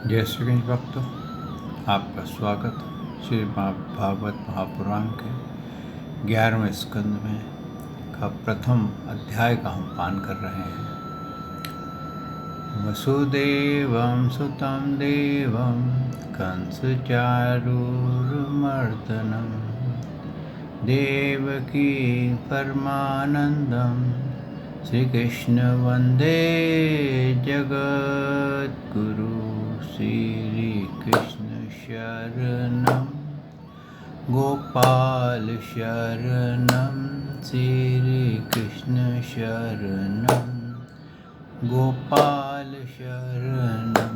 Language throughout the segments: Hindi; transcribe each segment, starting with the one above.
जय श्री गणेश भक्तों, आपका स्वागत श्री भागवत महापुराण के 11वें स्कंद में का प्रथम अध्याय का हम पान कर रहे हैं। वसुदेवं सुतं देवं कंसचारूरमर्दनं देवकी परमानंदं श्रीकृष्ण वंदे जगद्गुरु। श्री कृष्ण शरणं गोपाल शरणं श्री कृष्ण शरणं गोपाल शरणं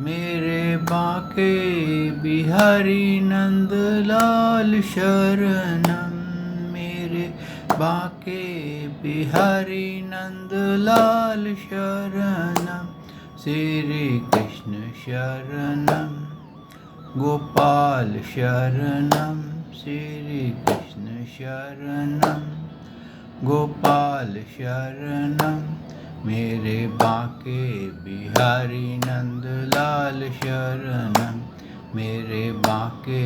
मेरे बाके बिहारी नंदलाल शरणं मेरे बाके बिहारी नंदलाल शरणं श्री कृष्ण शरणं गोपाल शरणं श्री कृष्ण शरणं गोपाल शरणं मेरे बाके बिहारी नंदलाल शरणं मेरे बाके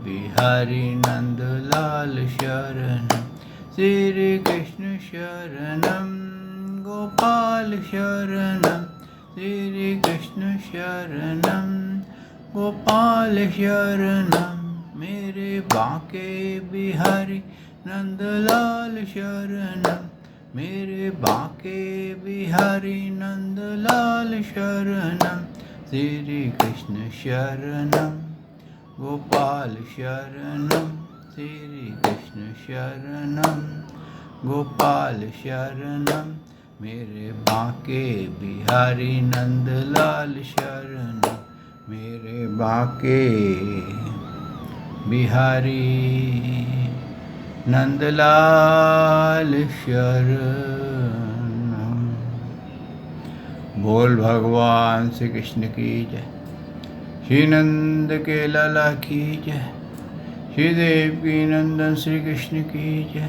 बिहारी नंदलाल शरणं श्री कृष्ण शरणं गोपाल शरणं श्री कृष्ण शरणं गोपाल शरणं मेरे बाके बिहारी नंदलाल शरणं मेरे बाके बिहारी नंदलाल शरणं श्री कृष्ण शरणं गोपाल शरणं श्री कृष्ण शरणं गोपाल शरणं मेरे बाके बिहारी नंदलाल शरणं मेरे बाके बिहारी नंदलाल शरणं। बोल भगवान श्री कृष्ण की जय, श्री नंद के लाला की जय, श्री देव की नंदन श्री कृष्ण की जय,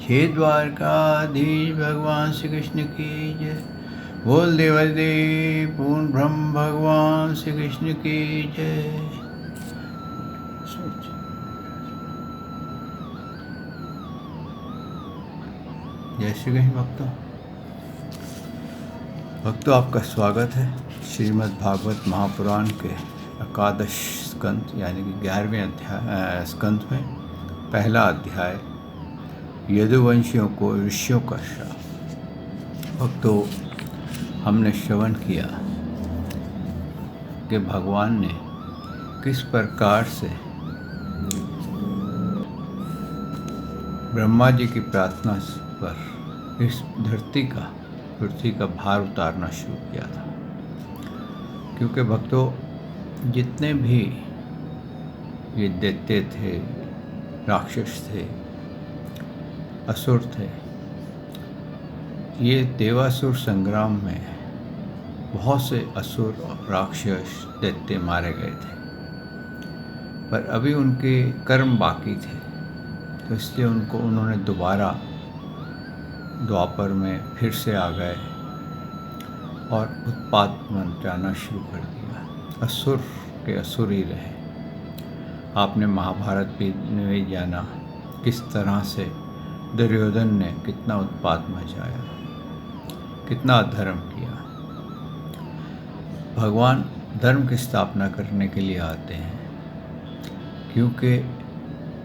श्री द्वारकाधीश भगवान श्री कृष्ण की जय। बोल देवादिदेव पूर्ण ब्रह्म भगवान श्री कृष्ण की जय। जय श्री कृष्ण भक्तों, आपका स्वागत है श्रीमद् भागवत महापुराण के एकादश स्कंद यानी कि 11वें अध्याय स्कंद में पहला अध्याय यदुवंशियों को ऋषियों का श्राप। भक्तों, हमने श्रवण किया कि भगवान ने किस प्रकार से ब्रह्मा जी की प्रार्थना पर इस पृथ्वी का भार उतारना शुरू किया था। क्योंकि भक्तों, जितने भी ये दैत्य थे, राक्षस थे, असुर थे, ये देवासुर संग्राम में बहुत से असुर और राक्षस दैत्य मारे गए थे, पर अभी उनके कर्म बाकी थे, तो इसलिए उन्होंने दोबारा द्वापर में फिर से आ गए और उत्पात मचाना शुरू कर दिया। असुर के असुर ही रहे। आपने महाभारत में भी जाना किस तरह से दुर्योधन ने कितना उत्पात मचाया, कितना अधर्म किया। भगवान धर्म की स्थापना करने के लिए आते हैं, क्योंकि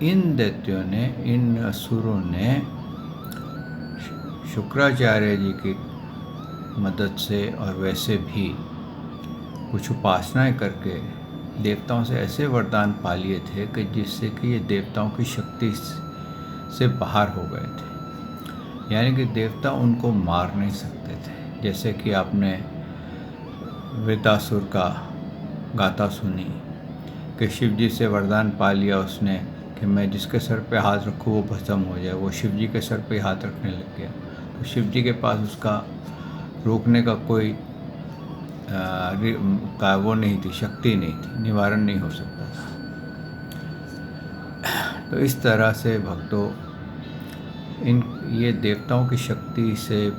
इन दैत्यों ने, इन असुरों ने शुक्राचार्य जी की मदद से और वैसे भी कुछ उपासनाएं करके देवताओं से ऐसे वरदान पा लिए थे कि जिससे कि ये देवताओं की शक्ति से बाहर हो गए थे। यानी कि देवता उनको मार नहीं सकते थे। जैसे कि आपने वृतासुर का गाथा सुनी कि शिव जी से वरदान पा लिया उसने कि मैं जिसके सर पे हाथ रखूँ वो भस्म हो जाए। वो शिव जी के सर पे हाथ रखने लग गया, तो शिव जी के पास उसका रोकने का कोई वो नहीं थी, शक्ति नहीं थी, निवारण नहीं हो सकता था। तो इस तरह से भक्तों ये देवताओं की शक्ति से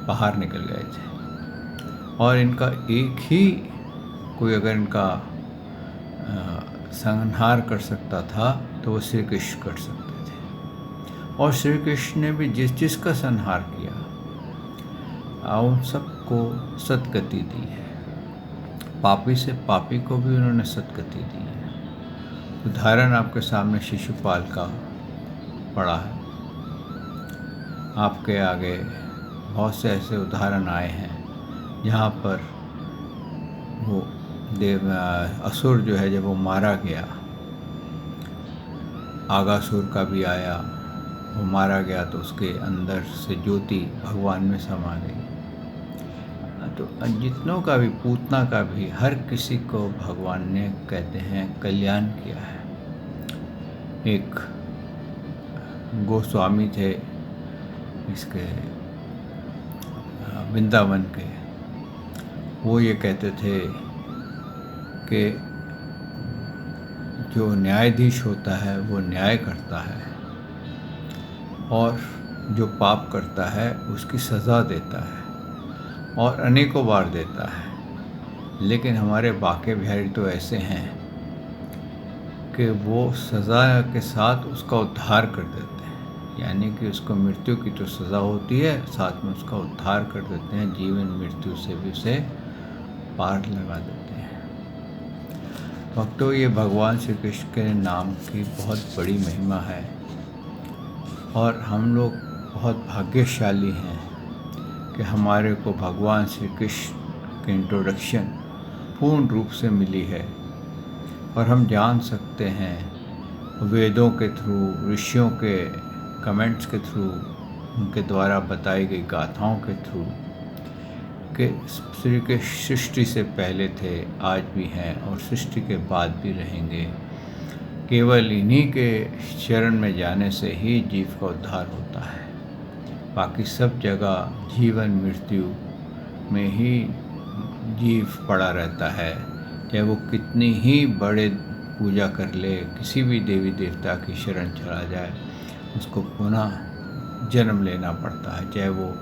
बाहर निकल गए थे और इनका एक ही कोई अगर इनका संहार कर सकता था तो वो श्री कृष्ण कर सकते थे। और श्री कृष्ण ने भी जिसका संहार किया उन सबको सद्गति दी है। पापी से पापी को भी उन्होंने सद्गति दी है। उदाहरण आपके सामने शिशुपाल का पड़ा है। आपके आगे बहुत से ऐसे उदाहरण आए हैं जहाँ पर वो असुर जो है जब वो मारा गया, आगासुर का भी आया, वो मारा गया तो उसके अंदर से ज्योति भगवान में समा गई। तो जितनों का भी, पूतना का भी, हर किसी को भगवान ने कहते हैं कल्याण किया है। एक गोस्वामी थे इसके वृंदावन के, वो ये कहते थे कि जो न्यायाधीश होता है वो न्याय करता है और जो पाप करता है उसकी सज़ा देता है और अनेकों बार देता है। लेकिन हमारे बाके बिहारी तो ऐसे हैं कि वो सज़ा के साथ उसका उद्धार कर देते हैं, यानी कि उसको मृत्यु की तो सज़ा होती है, साथ में उसका उद्धार कर देते हैं, जीवन मृत्यु से भी उसे पार लगा देते हैं। भक्तों, ये भगवान श्री कृष्ण के नाम की बहुत बड़ी महिमा है और हम लोग बहुत भाग्यशाली हैं कि हमारे को भगवान श्री कृष्ण की इंट्रोडक्शन पूर्ण रूप से मिली है और हम जान सकते हैं वेदों के थ्रू, ऋषियों के कमेंट्स के थ्रू, उनके द्वारा बताई गई गाथाओं के थ्रू कि श्री कृष्ण सृष्टि से पहले थे, आज भी हैं और सृष्टि के बाद भी रहेंगे। केवल इन्हीं के शरण में जाने से ही जीव का उद्धार होता है। बाकी सब जगह जीवन मृत्यु में ही जीव पड़ा रहता है, चाहे वो कितनी ही बड़े पूजा कर ले, किसी भी देवी देवता की शरण चला जाए, उसको पुनः जन्म लेना पड़ता है। चाहे वो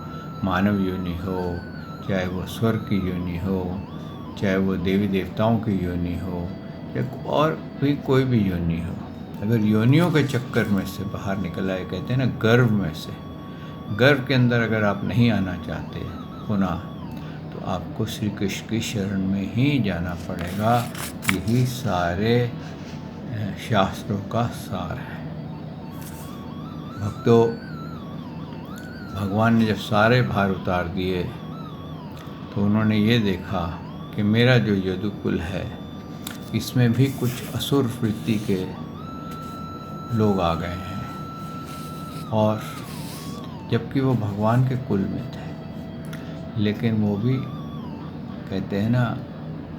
मानव योनि हो, चाहे वो स्वर्ग की योनि हो, चाहे वो देवी देवताओं की योनि हो, या और भी कोई भी योनि हो। अगर योनियों के चक्कर में से बाहर निकल आए, कहते हैं ना गर्भ में से, गर्भ के अंदर अगर आप नहीं आना चाहते पुनः, तो आपको श्री कृष्ण की शरण में ही जाना पड़ेगा। यही सारे शास्त्रों का सार है। भक्तों, भगवान ने जब सारे भार उतार दिए तो उन्होंने ये देखा कि मेरा जो यदुकुल है इसमें भी कुछ असुर वृत्ति के लोग आ गए हैं, और जबकि वो भगवान के कुल में थे, लेकिन वो भी कहते हैं ना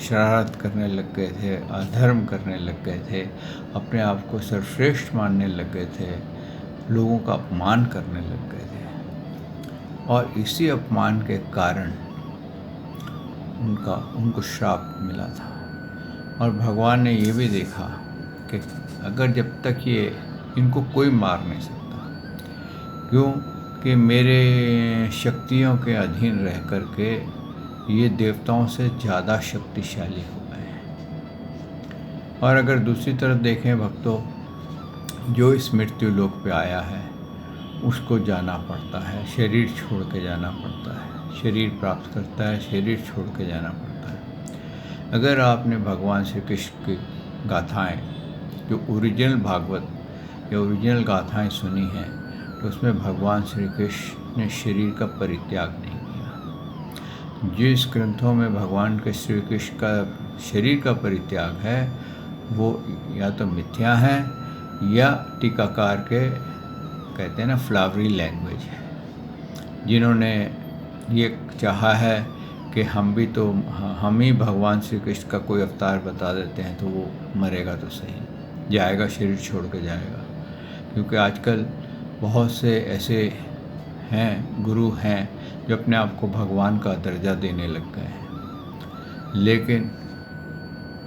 शरारत करने लग गए थे, अधर्म करने लग गए थे, अपने आप को सर्वश्रेष्ठ मानने लग गए थे, लोगों का अपमान करने लग गए थे। और इसी अपमान के कारण उनको श्राप मिला था। और भगवान ने ये भी देखा कि अगर जब तक ये इनको कोई मार नहीं सकता, क्यों कि मेरे शक्तियों के अधीन रह कर के ये देवताओं से ज़्यादा शक्तिशाली हो गए हैं। और अगर दूसरी तरफ देखें भक्तों, जो इस मृत्यु लोक पे आया है उसको जाना पड़ता है, शरीर छोड़ के जाना पड़ता है, शरीर प्राप्त करता है, शरीर छोड़ के जाना पड़ता है। अगर आपने भगवान श्री कृष्ण की गाथाएँ, जो ओरिजिनल भागवत या ओरिजिनल गाथाएँ सुनी हैं, तो उसमें भगवान श्री कृष्ण ने शरीर का परित्याग नहीं किया। जिस ग्रंथों में भगवान के श्री कृष्ण का शरीर का परित्याग है वो या तो मिथ्या है या टीकाकार के कहते हैं ना फ्लावरी लैंग्वेज है, जिन्होंने ये चाहा है कि हम ही भगवान श्री कृष्ण का कोई अवतार बता देते हैं तो वो मरेगा तो सही, जाएगा, शरीर छोड़ के जाएगा। क्योंकि आजकल बहुत से ऐसे हैं, गुरु हैं, जो अपने आप को भगवान का दर्जा देने लग गए हैं, लेकिन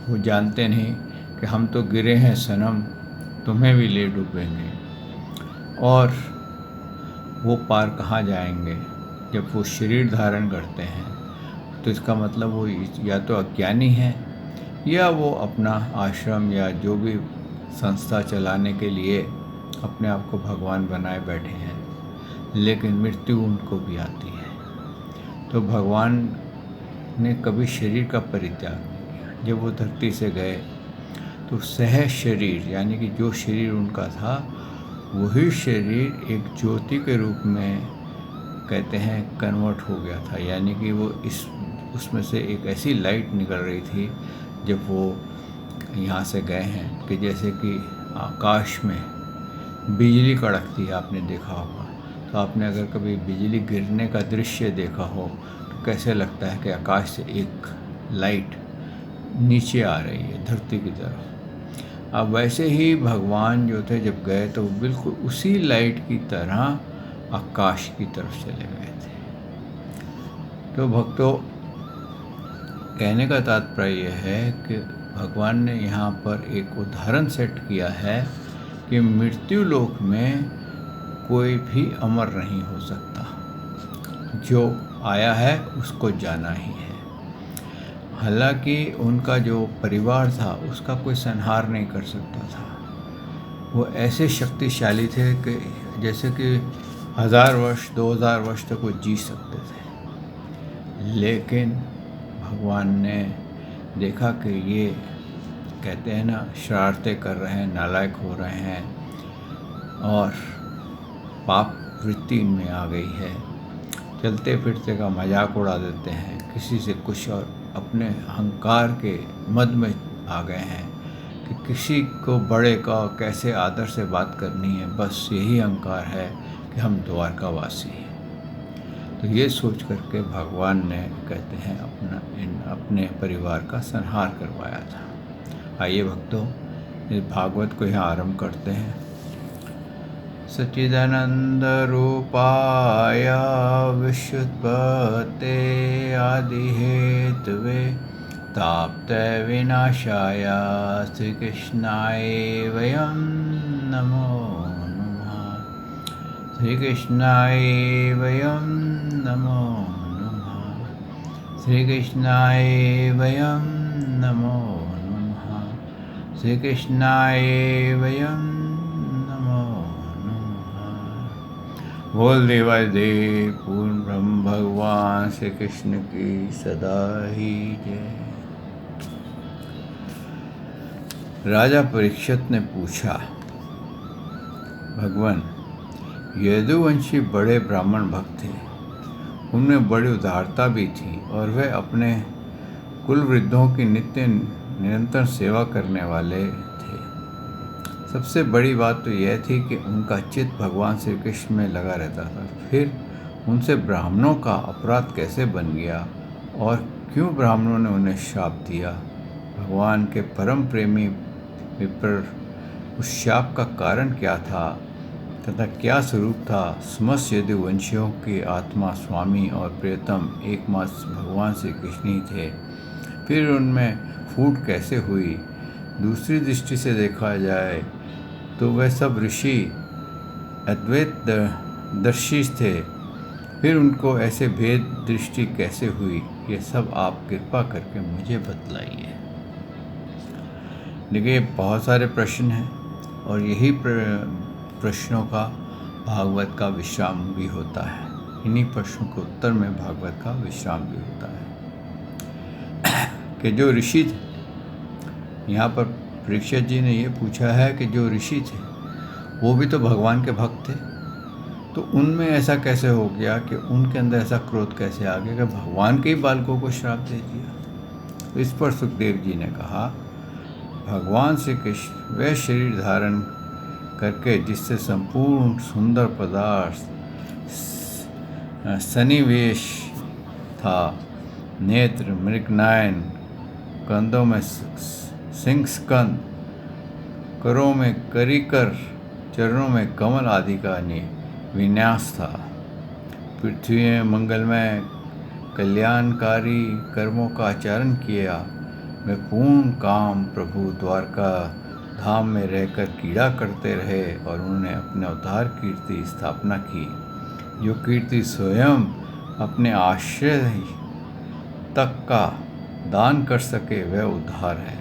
वो जानते नहीं कि हम तो गिरे हैं सनम, तुम्हें भी ले डूबेंगे। और वो पार कहाँ जाएंगे जब वो शरीर धारण करते हैं? तो इसका मतलब वो या तो अज्ञानी हैं या वो अपना आश्रम या जो भी संस्था चलाने के लिए अपने आप को भगवान बनाए बैठे हैं, लेकिन मृत्यु उनको भी आती है। तो भगवान ने कभी शरीर का परित्याग नहीं किया। जब वो धरती से गए तो सह शरीर यानी कि जो शरीर उनका था वही शरीर एक ज्योति के रूप में कहते हैं कन्वर्ट हो गया था। यानी कि वो उसमें से एक ऐसी लाइट निकल रही थी जब वो यहाँ से गए हैं कि जैसे कि आकाश में बिजली कड़कती है, आपने देखा होगा। तो आपने अगर कभी बिजली गिरने का दृश्य देखा हो तो कैसे लगता है कि आकाश से एक लाइट नीचे आ रही है धरती की तरफ। अब वैसे ही भगवान जो थे जब गए तो बिल्कुल उसी लाइट की तरह आकाश की तरफ चले गए थे। तो भक्तों, कहने का तात्पर्य यह है कि भगवान ने यहाँ पर एक उदाहरण सेट किया है कि मृत्यु लोक में कोई भी अमर नहीं हो सकता। जो आया है उसको जाना ही है। हालांकि उनका जो परिवार था उसका कोई संहार नहीं कर सकता था। वो ऐसे शक्तिशाली थे कि जैसे कि 1000 वर्ष 2000 वर्ष तक वो जी सकते थे। लेकिन भगवान ने देखा कि ये कहते हैं ना, शरारतें कर रहे हैं, नालायक हो रहे हैं और पाप वृत्ति इनमें आ गई है, चलते फिरते का मजाक उड़ा देते हैं, किसी से कुछ और अपने अहंकार के मद में आ गए हैं कि किसी को बड़े का कैसे आदर से बात करनी है, बस यही अहंकार है कि हम द्वारकावासी हैं। तो ये सोच करके भगवान ने कहते हैं अपने परिवार का संहार करवाया था। आइए भक्तों, इस भागवत को यहाँ आरंभ करते हैं। सच्चिदानंद रूपाय विश्वोत्पत्ते आदि हेतवे ताप्तय विनाशाय श्री कृष्णाय वयं नमो नमः। श्री कृष्णाय वयं नमो नमः। श्री कृष्णाय वयं नमो नमः। श्री कृष्णाय वयं नमो नमः। बोल देवादिदेव पूर्ण ब्रह्म भगवान श्री कृष्ण की सदा ही जय। राजा परीक्षित ने पूछा, भगवान, यदुवंशी बड़े ब्राह्मण भक्त थे, उनमें बड़ी उदारता भी थी और वे अपने कुल वृद्धों की निरंतर सेवा करने वाले थे। सबसे बड़ी बात तो यह थी कि उनका चित्त भगवान श्री कृष्ण में लगा रहता था। फिर उनसे ब्राह्मणों का अपराध कैसे बन गया और क्यों ब्राह्मणों ने उन्हें श्राप दिया? भगवान के परम प्रेमी विप्र, उस शाप का कारण क्या था तथा क्या स्वरूप था? समस्त यदुवंशियों के आत्मा, स्वामी और प्रियतम एकमात्र भगवान श्री कृष्ण ही थे। फिर उनमें फूट कैसे हुई? दूसरी दृष्टि से देखा जाए तो वह सब ऋषि अद्वैत दर्शी थे। फिर उनको ऐसे भेद दृष्टि कैसे हुई? ये सब आप कृपा करके मुझे बतलाइए। देखिए, बहुत सारे प्रश्न हैं और यही प्रश्नों का भागवत का विश्राम भी होता है। इन्हीं प्रश्नों के उत्तर में भागवत का विश्राम भी होता है कि जो ऋषि थे, यहाँ पर परीक्षित जी ने ये पूछा है कि जो ऋषि थे वो भी तो भगवान के भक्त थे, तो उनमें ऐसा कैसे हो गया कि उनके अंदर ऐसा क्रोध कैसे आ गया कि भगवान के ही बालकों को श्राप दे दिया? तो इस पर सुखदेव जी ने कहा, भगवान श्री कृष्ण वह शरीर धारण करके जिससे संपूर्ण सुंदर पदार्थ सन्निवेश था, नेत्र मृगनयन, कंधों में सिंह स्कंद, करों में करिकर, चरणों में कमल आदि का विन्यास था, पृथ्वी में मंगलमय कल्याणकारी कर्मों का आचरण किया। वे पूर्ण काम प्रभु द्वारका धाम में रहकर कीड़ा करते रहे और उन्होंने अपने अवतार कीर्ति स्थापना की, जो कीर्ति स्वयं अपने आश्रय तक का दान कर सके वह उद्धार है।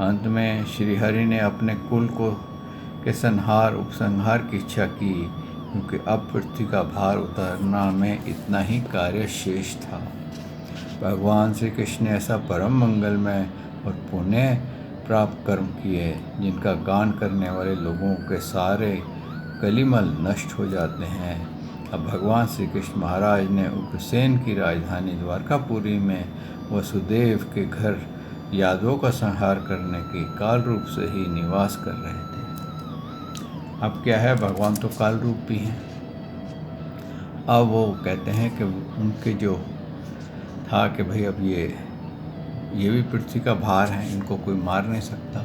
अंत में श्री हरि ने अपने कुल के संहार उपसंहार की इच्छा की, क्योंकि अब पृथ्वी का भार उतारना में इतना ही कार्य शेष था। भगवान श्री कृष्ण ने ऐसा परम मंगलमय और पुण्य प्राप्त कर्म किए जिनका गान करने वाले लोगों के सारे कलिमल नष्ट हो जाते हैं। अब भगवान श्री कृष्ण महाराज ने उग्रसेन की राजधानी द्वारकापुरी में वसुदेव के घर यादवों का संहार करने के काल रूप से ही निवास कर रहे थे। अब क्या है, भगवान तो काल रूप भी हैं। अब वो कहते हैं कि उनके जो था कि भाई अब ये भी पृथ्वी का भार है, इनको कोई मार नहीं सकता,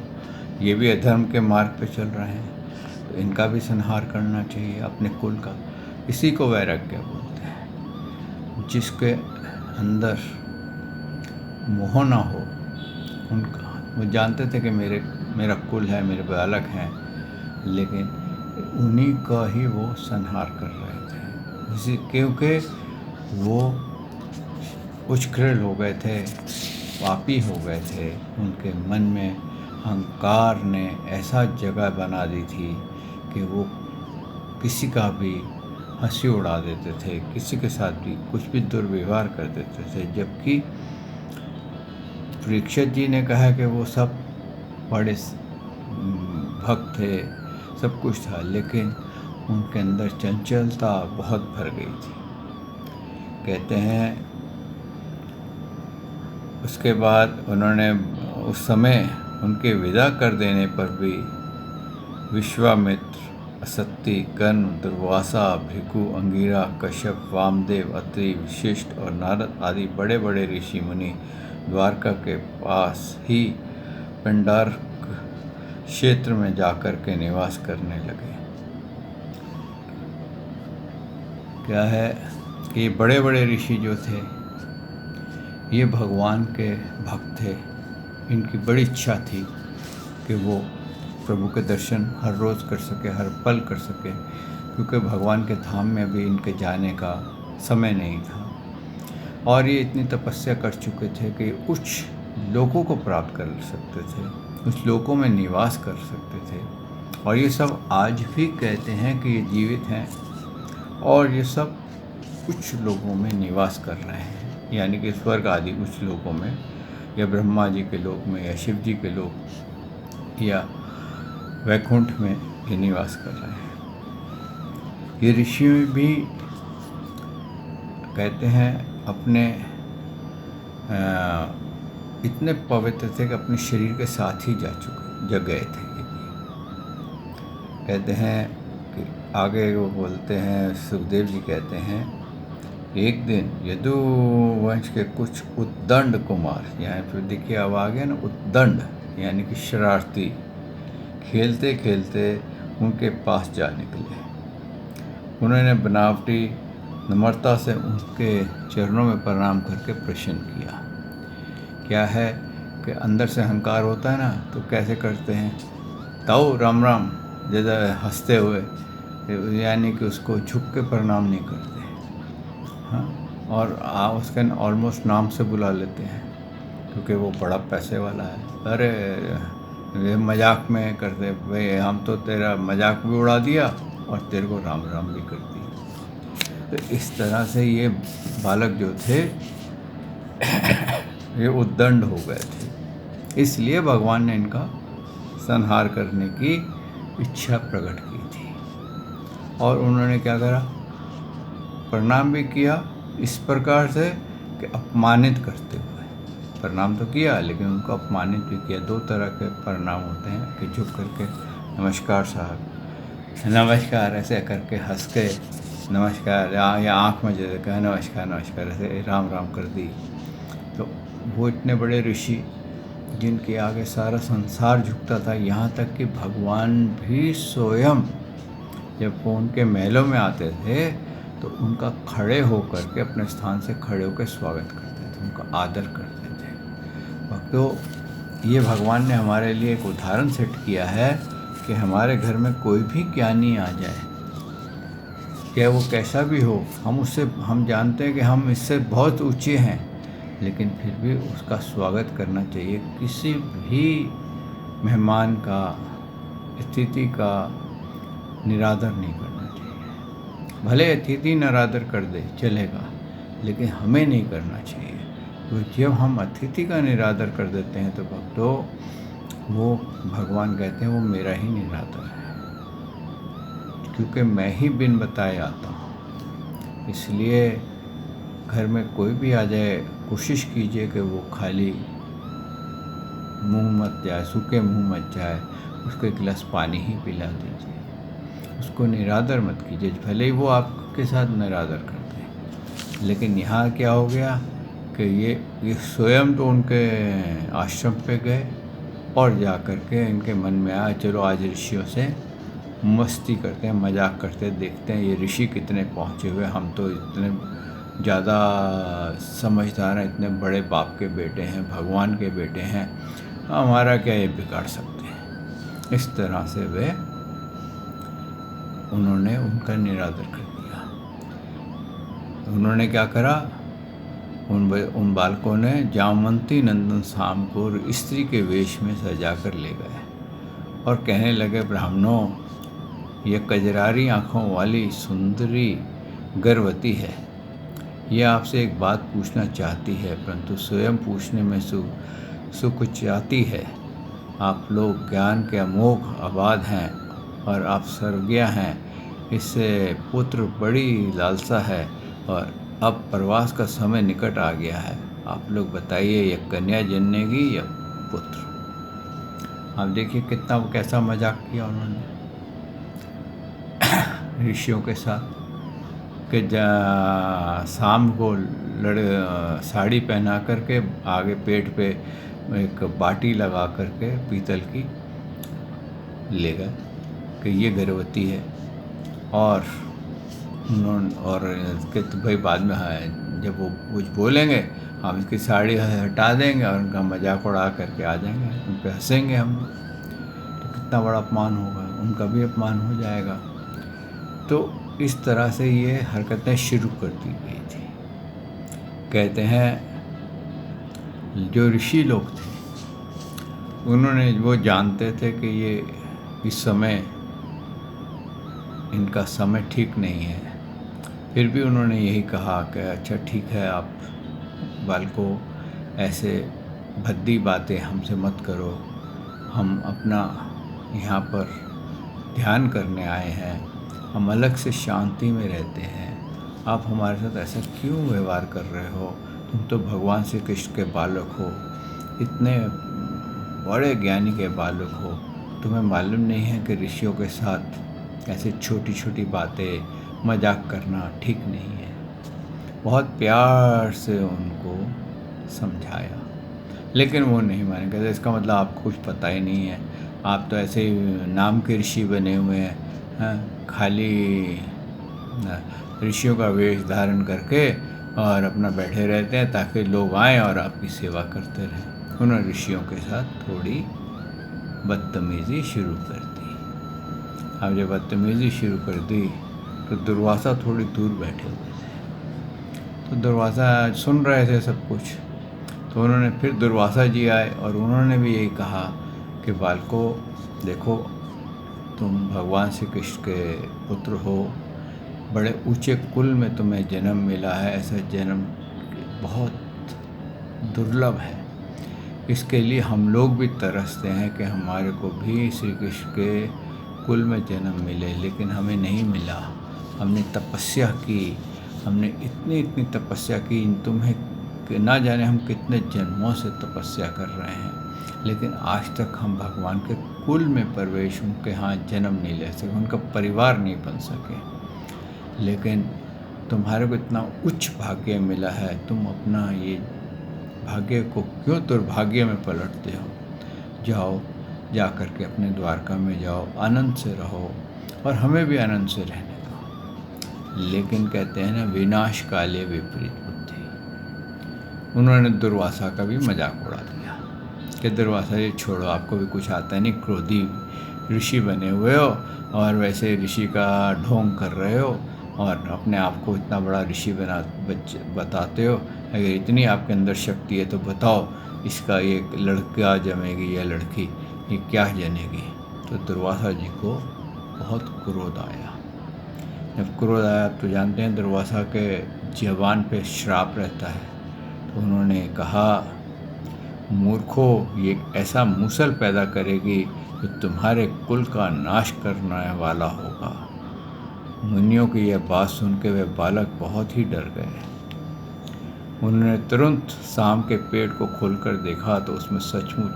ये भी अधर्म के मार्ग पे चल रहे हैं, तो इनका भी संहार करना चाहिए अपने कुल का। इसी को वैराग्य बोलते हैं। जिसके अंदर मोह ना हो उनका, वो जानते थे कि मेरा कुल है, मेरे बालक हैं, लेकिन उन्हीं का ही वो संहार कर रहे थे। इसी क्योंकि वो उच्छृंखल हो गए थे, पापी हो गए थे। उनके मन में अहंकार ने ऐसा जगह बना दी थी कि वो किसी का भी हंसी उड़ा देते थे, किसी के साथ भी कुछ भी दुर्व्यवहार कर देते थे। जबकि परीक्षित जी ने कहा कि वो सब बड़े भक्त थे, सब कुछ था, लेकिन उनके अंदर चंचलता बहुत भर गई थी। कहते हैं उसके बाद उन्होंने उस समय उनके विदा कर देने पर भी विश्वामित्र, असत्य, कर्ण, दुर्वासा, भृगु, अंगिरा, कश्यप, वामदेव, अत्रि, वशिष्ठ और नारद आदि बड़े बड़े ऋषि मुनि द्वारका के पास ही पिंडारक क्षेत्र में जाकर के निवास करने लगे। क्या है कि बड़े बड़े ऋषि जो थे ये भगवान के भक्त थे। इनकी बड़ी इच्छा थी कि वो प्रभु के दर्शन हर रोज़ कर सके, हर पल कर सके, क्योंकि भगवान के धाम में भी इनके जाने का समय नहीं था। और ये इतनी तपस्या कर चुके थे कि उच्च लोकों को प्राप्त कर सकते थे, उस लोकों में निवास कर सकते थे। और ये सब आज भी कहते हैं कि ये जीवित हैं और ये सब उच्च लोकों में निवास कर रहे हैं, यानी कि स्वर्ग आदि उच्च लोकों में, या ब्रह्मा जी के लोक में, या शिव जी के लोक, या वैकुंठ में ये निवास कर रहे हैं। ये ऋषि भी कहते हैं अपने इतने पवित्र थे कि अपने शरीर के साथ ही जग गए थे। कहते हैं कि आगे वो बोलते हैं, सुखदेव जी कहते हैं, एक दिन यदुवंश के कुछ उद्दंड कुमार, यहाँ पर देखिए अब आ गया ना उद्दंड, यानी कि शरारती, खेलते खेलते उनके पास जा निकले। उन्होंने बनावटी नम्रता से उनके चरणों में प्रणाम करके प्रश्न किया। क्या है कि अंदर से अहंकार होता है ना, तो कैसे करते हैं, ताऊ राम राम जैसा हंसते हुए, यानी कि उसको झुक के प्रणाम नहीं करते। हाँ, और उसके ऑलमोस्ट नाम से बुला लेते हैं, क्योंकि वो बड़ा पैसे वाला है। अरे वे मजाक में करते, भाई हम तो तेरा मजाक भी उड़ा दिया और तेरे को राम राम भी कर दिया। तो इस तरह से ये बालक जो थे ये उद्दंड हो गए थे। इसलिए भगवान ने इनका संहार करने की इच्छा प्रकट की थी। और उन्होंने क्या करा, प्रणाम भी किया इस प्रकार से कि अपमानित करते हुए प्रणाम तो किया, लेकिन उनको अपमानित भी किया। दो तरह के प्रणाम होते हैं कि झुक करके नमस्कार साहब, नमस्कार ऐसे करके हंस के नमस्कार, या आँख में जैसे कहा नमस्कार नमस्कार, ऐसे राम राम कर दी। तो वो इतने बड़े ऋषि जिनके आगे सारा संसार झुकता था, यहाँ तक कि भगवान भी स्वयं जब वो उनके महलों में आते थे तो उनका खड़े होकर के, अपने स्थान से खड़े होकर स्वागत करते थे, उनका आदर करते थे। भक्तों, ये भगवान ने हमारे लिए एक उदाहरण सेट किया है कि हमारे घर में कोई भी ज्ञानी आ जाए, क्या वो कैसा भी हो, हम जानते हैं कि हम इससे बहुत ऊंचे हैं, लेकिन फिर भी उसका स्वागत करना चाहिए। किसी भी मेहमान का, अतिथि का निरादर नहीं करना चाहिए। भले अतिथि निरादर कर दे चलेगा, लेकिन हमें नहीं करना चाहिए। तो जब हम अतिथि का निरादर कर देते हैं तो भक्तों, वो भगवान कहते हैं वो मेरा ही निरादर है, क्योंकि मैं ही बिन बताए आता हूँ। इसलिए घर में कोई भी आ जाए, कोशिश कीजिए कि वो खाली मुंह मत जाए, सूखे मुंह मत जाए, उसको एक गिलास पानी ही पिला दीजिए। उसको निरादर मत कीजिए, भले ही वो आपके साथ निरादर कर दे। लेकिन यहाँ क्या हो गया कि ये स्वयं तो उनके आश्रम पे गए और जा कर के इनके मन में आया चलो आज ऋषियों से मस्ती करते हैं, मजाक करते हैं, देखते हैं ये ऋषि कितने पहुँचे हुए, हम तो इतने ज़्यादा समझदार हैं, इतने बड़े बाप के बेटे हैं, भगवान के बेटे हैं, हमारा क्या ये बिगाड़ सकते हैं। इस तरह से वे उन्होंने उनका निरादर कर दिया। उन्होंने क्या करा, उन बालकों ने जामवंती नंदन शाम को स्त्री के वेश में सजा कर ले गए और कहने लगे, ब्राह्मणों, यह कजरारी आँखों वाली सुंदरी गर्भवती है। यह आपसे एक बात पूछना चाहती है, परंतु स्वयं पूछने में सुकुचाती है। आप लोग ज्ञान के अमोघ आबाद हैं और आप सर्वज्ञ हैं। इससे पुत्र बड़ी लालसा है और अब प्रवास का समय निकट आ गया है। आप लोग बताइए, यह कन्या जन्मेगी या पुत्र? आप देखिए कितना कैसा मजाक किया उन्होंने ऋषियों के साथ कि शाम को साड़ी पहना करके आगे पेट पे एक बाटी लगा करके पीतल की ले गए कि ये गर्भवती है। और के तो भाई बाद में जब वो कुछ बोलेंगे हम इसकी साड़ी हटा देंगे और उनका मजाक उड़ा करके आ जाएंगे, उन पर हंसेंगे हम। तो कितना बड़ा अपमान होगा, उनका भी अपमान हो जाएगा। तो इस तरह से ये हरकतें शुरू कर दी गई थी। कहते हैं जो ऋषि लोग थे उन्होंने, वो जानते थे कि ये इस समय इनका समय ठीक नहीं है, फिर भी उन्होंने यही कहा कि अच्छा ठीक है, आप बालकों ऐसे भद्दी बातें हमसे मत करो, हम अपना यहाँ पर ध्यान करने आए हैं, हम अलग से शांति में रहते हैं, आप हमारे साथ ऐसा क्यों व्यवहार कर रहे हो? तुम तो भगवान श्री कृष्ण के बालक हो, इतने बड़े ज्ञानी के बालक हो, तुम्हें मालूम नहीं है कि ऋषियों के साथ ऐसे छोटी छोटी बातें मजाक करना ठीक नहीं है। बहुत प्यार से उनको समझाया, लेकिन वो नहीं माने। कहते इसका मतलब आपको कुछ पता ही नहीं है, आप तो ऐसे ही नाम के ऋषि बने हुए हैं, खाली ऋषियों का वेश धारण करके और अपना बैठे रहते हैं ताकि लोग आएँ और आपकी सेवा करते रहें। उन्होंने ऋषियों के साथ थोड़ी बदतमीज़ी शुरू कर दी। अब जब बदतमीज़ी शुरू कर दी तो दुर्वासा थोड़ी दूर बैठे हुए थे, तो दुर्वासा सुन रहे थे सब कुछ। तो उन्होंने फिर दुर्वासा जी आए और उन्होंने भी यही कहा कि बालकों देखो, तुम भगवान श्री कृष्ण के पुत्र हो, बड़े ऊंचे कुल में तुम्हें जन्म मिला है, ऐसा जन्म बहुत दुर्लभ है। इसके लिए हम लोग भी तरसते हैं कि हमारे को भी श्री कृष्ण के कुल में जन्म मिले, लेकिन हमें नहीं मिला। हमने तपस्या की, हमने इतनी तपस्या की, तुम्हें ना जाने हम कितने जन्मों से तपस्या कर रहे हैं, लेकिन आज तक हम भगवान के कुल में प्रवेश, उनके यहाँ जन्म नहीं ले सके, उनका परिवार नहीं बन सके। लेकिन तुम्हारे को इतना उच्च भाग्य मिला है, तुम अपना ये भाग्य को क्यों दुर्भाग्य में पलटते हो? जाओ, जा कर के अपने द्वारका में जाओ, आनंद से रहो और हमें भी आनंद से रहने दो। लेकिन कहते हैं ना, विनाश काले विपरीत बुद्धि। उन्होंने दुर्वासा का भी मजाक उड़ा दिया कि दुर्वासा ये छोड़ो, आपको भी कुछ आता नहीं, क्रोधी ऋषि बने हुए हो और वैसे ऋषि का ढोंग कर रहे हो और अपने आप को इतना बड़ा ऋषि बताते हो, अगर इतनी आपके अंदर शक्ति है तो बताओ इसका ये लड़का जमेगी या लड़की, ये क्या जनेगी। तो दुर्वासा जी को बहुत क्रोध आया। जब क्रोध आया तो जानते हैं दुर्वासा के ज़बान पे श्राप रहता है। तो उन्होंने कहा, मूर्खो, ये ऐसा मूसल पैदा करेगी जो तुम्हारे कुल का नाश करने वाला होगा। मुनियों की यह बात सुन के वे बालक बहुत ही डर गए। उन्होंने तुरंत शाम के पेट को खोलकर देखा तो उसमें सचमुच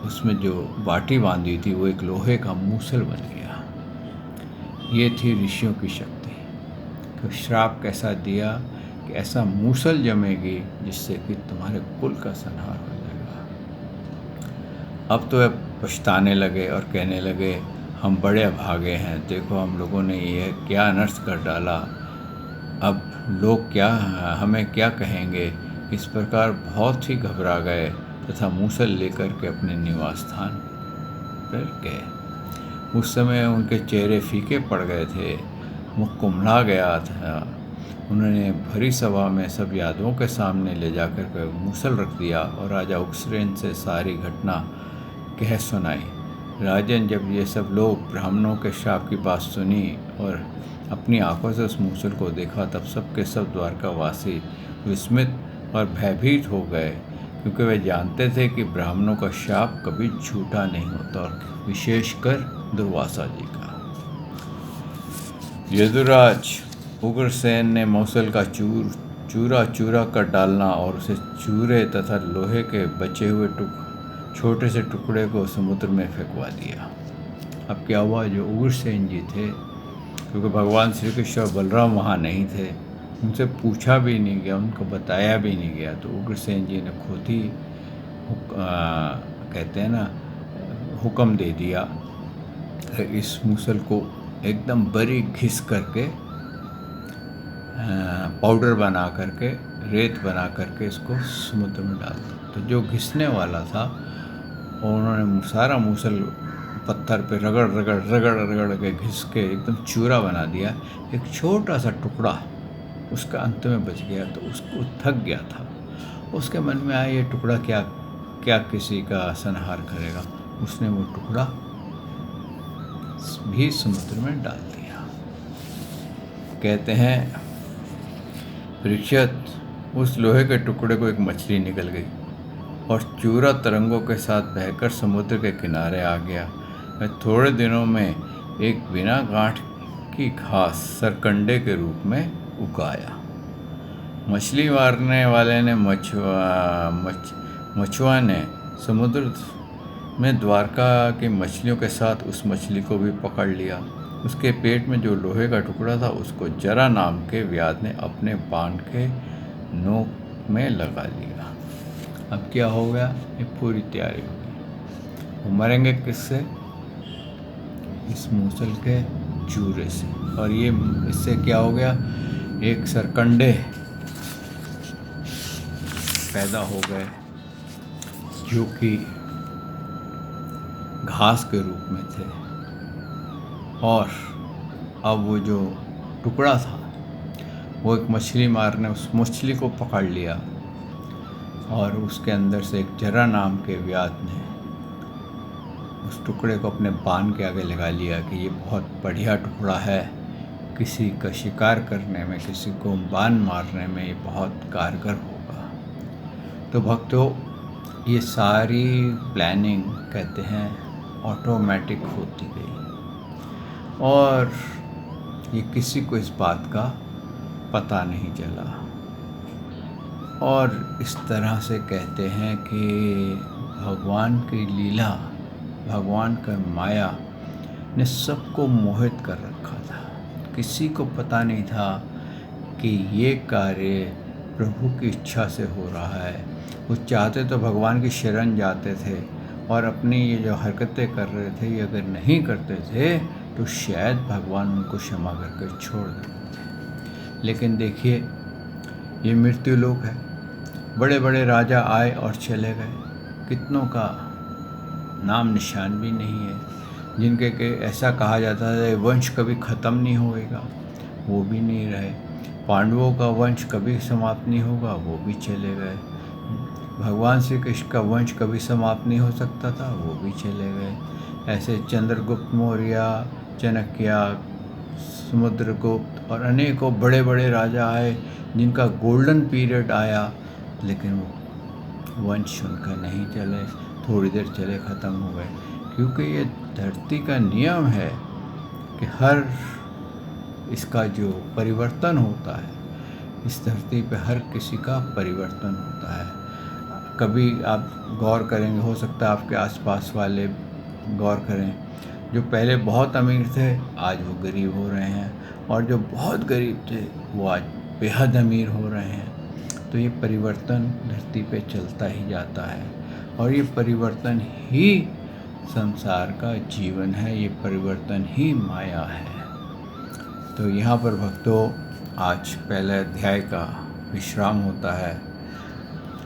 उसमें जो बाटी बांधी थी वो एक लोहे का मूसल बन गया। ये थी ऋषियों की शक्ति। तो श्राप कैसा दिया कि ऐसा मूसल जमेगी जिससे कि तुम्हारे कुल का संहार हो जाएगा। अब तो वे पछताने लगे और कहने लगे, हम बड़े अभागे हैं, देखो हम लोगों ने ये क्या अनर्थ कर डाला। अब लोग क्या हमें क्या कहेंगे। इस प्रकार बहुत ही घबरा गए तथा मूसल लेकर के अपने निवास स्थान पर गए। उस समय उनके चेहरे फीके पड़ गए थे, मुख कुम्हला गया था। उन्होंने भरी सभा में सब यादवों के सामने ले जाकर के मूसल रख दिया और राजा उग्रसेन से सारी घटना कह सुनाई। राजन, जब ये सब लोग ब्राह्मणों के श्राप की बात सुनी और अपनी आंखों से उस मूसल को देखा, तब सब के सब द्वारकावासी विस्मित और भयभीत हो गए, क्योंकि वे जानते थे कि ब्राह्मणों का श्राप कभी झूठा नहीं होता, और विशेषकर दुर्वासा जी का। यदुराज उग्रसेन ने मूसल का चूरा चूरा कर डालना और उसे चूरे तथा लोहे के बचे हुए छोटे से टुकड़े को समुद्र में फेंकवा दिया। अब क्या हुआ, जो उग्रसेन जी थे, क्योंकि भगवान श्री कृष्ण और बलराम वहाँ नहीं थे, उनसे पूछा भी नहीं गया, उनको बताया भी नहीं गया, तो उग्रसेन जी ने खुद ही कहते हैं ना, हुक्म दे दिया इस मूसल को एकदम बारीक घिस करके पाउडर बना करके, रेत बना करके इसको समुद्र में डाल दिया। तो जो घिसने वाला था उन्होंने सारा मूसल पत्थर पे रगड़ रगड़ रगड़ रगड़ के घिस के एकदम चूरा बना दिया। एक छोटा सा टुकड़ा उसका अंत में बच गया, तो उसको थक गया था। उसके मन में आया, ये टुकड़ा क्या क्या किसी का संहार करेगा। उसने वो टुकड़ा भी समुद्र में डाल दिया। कहते हैं परीक्षित, उस लोहे के टुकड़े को एक मछली निकल गई और चूरा तरंगों के साथ बहकर समुद्र के किनारे आ गया। मैं थोड़े दिनों में एक बिना गांठ की घास सरकंडे के रूप में उगाया। मछली मारने वाले ने मछुआ ने समुद्र में द्वारका की मछलियों के साथ उस मछली को भी पकड़ लिया। उसके पेट में जो लोहे का टुकड़ा था उसको जरा नाम के व्याध ने अपने बाण के नोक में लगा लिया। अब क्या हो गया, ये पूरी तैयारी हो गई। वो मरेंगे किससे? इस मूसल के चूरे से। और ये इससे क्या हो गया, एक सरकंडे पैदा हो गए जो कि घास के रूप में थे। और अब वो जो टुकड़ा था वो एक मछली मारने उस मछली को पकड़ लिया, और उसके अंदर से एक जरा नाम के व्याध ने उस टुकड़े को अपने बाण के आगे लगा लिया कि ये बहुत बढ़िया टुकड़ा है, किसी का शिकार करने में, किसी को बाण मारने में ये बहुत कारगर होगा। तो भक्तों, ये सारी प्लानिंग कहते हैं ऑटोमेटिक होती गई, और ये किसी को इस बात का पता नहीं चला। और इस तरह से कहते हैं कि भगवान की लीला, भगवान का माया ने सबको मोहित कर रखा था। किसी को पता नहीं था कि ये कार्य प्रभु की इच्छा से हो रहा है। वो चाहते तो भगवान की शरण जाते थे, और अपनी ये जो हरकतें कर रहे थे ये अगर नहीं करते थे तो शायद भगवान उनको क्षमा करके छोड़ देते थे। लेकिन देखिए, ये मृत्यु लोक है। बड़े बड़े राजा आए और चले गए, कितनों का नाम निशान भी नहीं है। जिनके के ऐसा कहा जाता है वंश कभी ख़त्म नहीं होएगा, वो भी नहीं रहे। पांडवों का वंश कभी समाप्त नहीं होगा, वो भी चले गए। भगवान श्री कृष्ण का वंश कभी समाप्त नहीं हो सकता था, वो भी चले गए। ऐसे चंद्रगुप्त मौर्य, चाणक्य, समुद्रगुप्त और अनेकों बड़े बड़े राजा आए जिनका गोल्डन पीरियड आया, लेकिन वो वंश उनका नहीं चले, थोड़ी देर चले ख़त्म हो गए। क्योंकि ये धरती का नियम है कि हर इसका जो परिवर्तन होता है, इस धरती पे हर किसी का परिवर्तन होता है। कभी आप गौर करेंगे, हो सकता है आपके आसपास वाले गौर करें, जो पहले बहुत अमीर थे आज वो गरीब हो रहे हैं, और जो बहुत गरीब थे वो आज बेहद अमीर हो रहे हैं। तो ये परिवर्तन धरती पे चलता ही जाता है, और ये परिवर्तन ही संसार का जीवन है, ये परिवर्तन ही माया है। तो यहाँ पर भक्तों, आज पहले अध्याय का विश्राम होता है,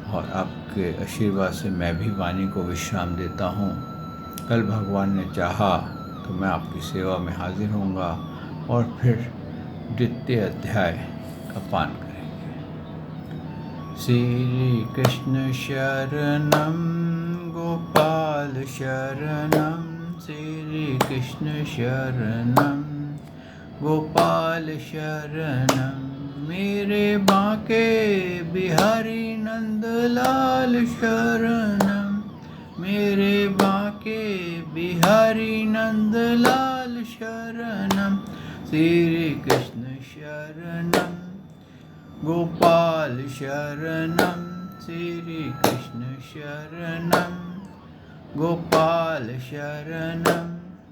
और आपके आशीर्वाद से मैं भी वाणी को विश्राम देता हूँ। कल भगवान ने चाहा तो मैं आपकी सेवा में हाजिर होऊंगा, और फिर द्वितीय अध्याय का पान करेंगे। श्री कृष्ण शरणम गोपाल शरणम, श्री कृष्ण शरणम गोपाल शरणम, मेरे बांके बिहारी नंदलाल शरणम, मेरे बांके बिहारी नंदलाल शरणम, श्री कृष्ण शरणम गोपाल शरणम, श्री कृष्ण शरणम गोपाल शरणम,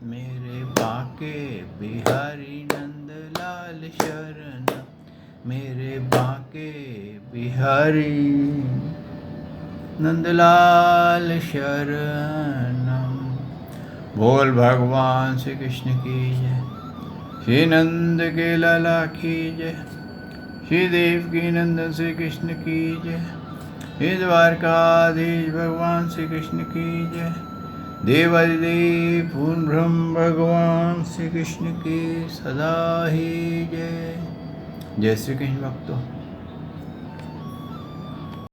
मेरे बांके बिहारी नंदलाल शरणम, मेरे बांके बिहारी नंदलाल शरणम। बोल भगवान श्री कृष्ण की जय, श्री नंद के लाला की जय, श्री देवकी नंदन श्री कृष्ण की जय, श्री द्वारकाधीश भगवान श्री कृष्ण की जय, देवादिदेव पूर्ण ब्रह्म भगवान श्री कृष्ण की सदा ही जय। जय श्री कृष्ण भक्तों।